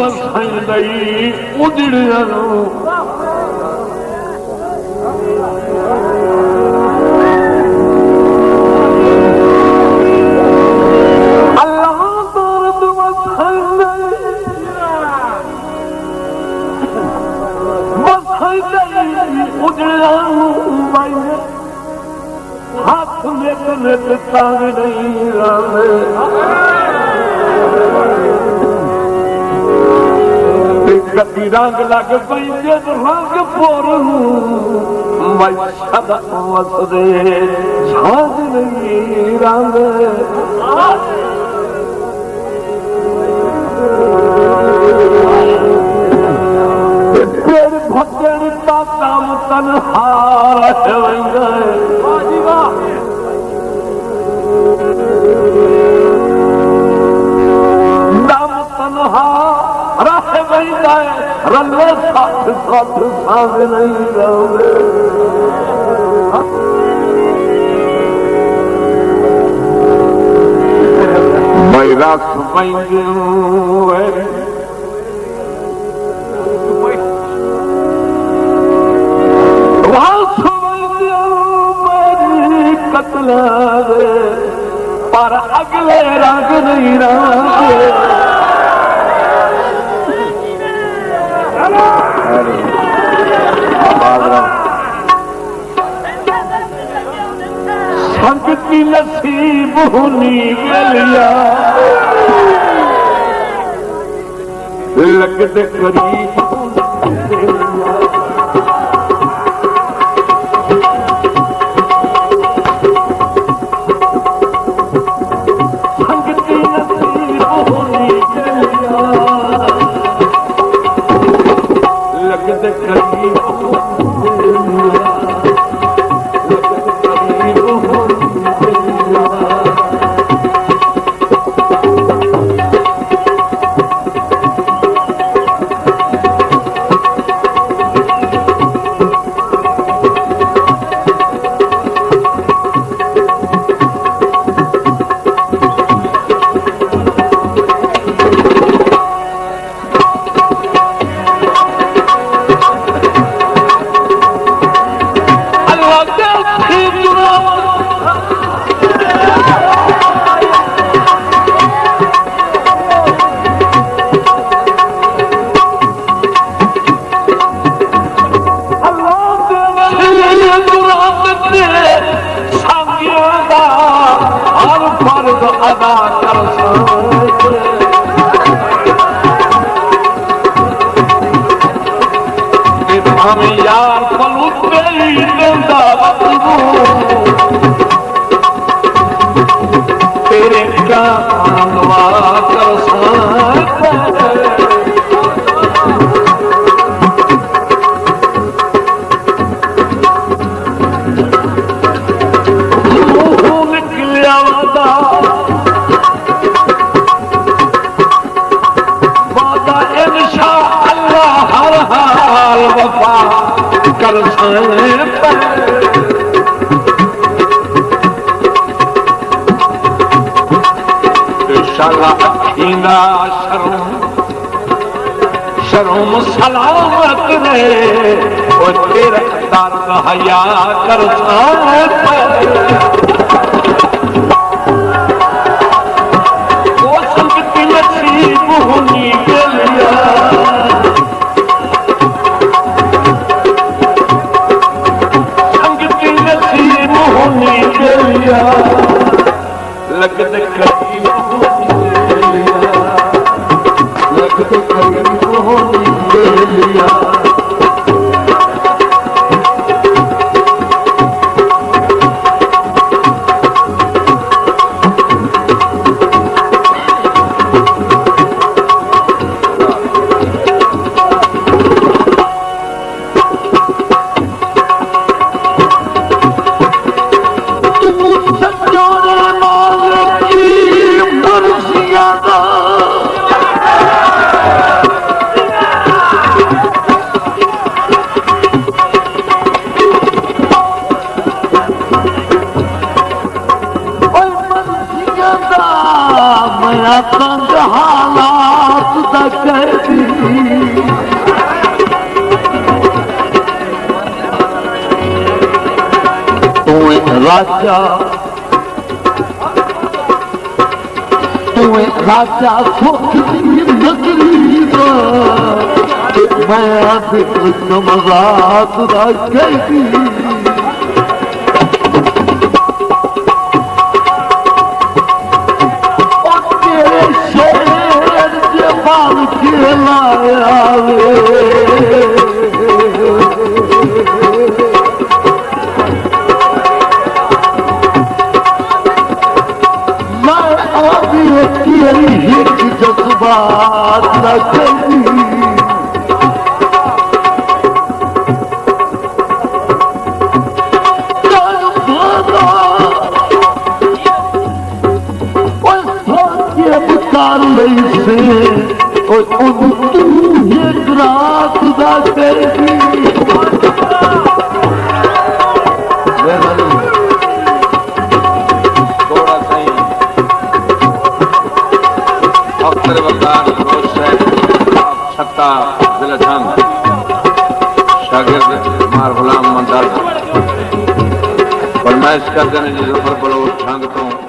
वसाईंदई उजड़ियनो अल्लाह दर्द वसाईंदई उजड़ियनो हाथ में कनेत तांग नहीं रामे कभी रंग लग पई जद रंग पोरू मैं सदा वसदे झाग नहीं रंग फिर भजन का काम तनहार नाम तनहा रह जाए रल्ले साथ साथ साथ नहीं रहे मेरा समझ कत्ल पर अगले रंग नहीं रहे संगति नसीब होनी मिलिया लगते करीब शर्म सलामत रहे और तेरा दर्द हया कर वो संगति नसीब होनी मिलिया संगति नसीब होनी मिलिया लगते करीब लगते करीब होनी मिलिया हालात दा कहती तू राजा राजा सुख नगरी दा मैं मजाक दा कहती जज्बात न करी बुकार नहीं से तू एक रात न करी शागिर्द मार गुलाम मंदार फरमाइश करते हैं जी जफर बलोच छंग तो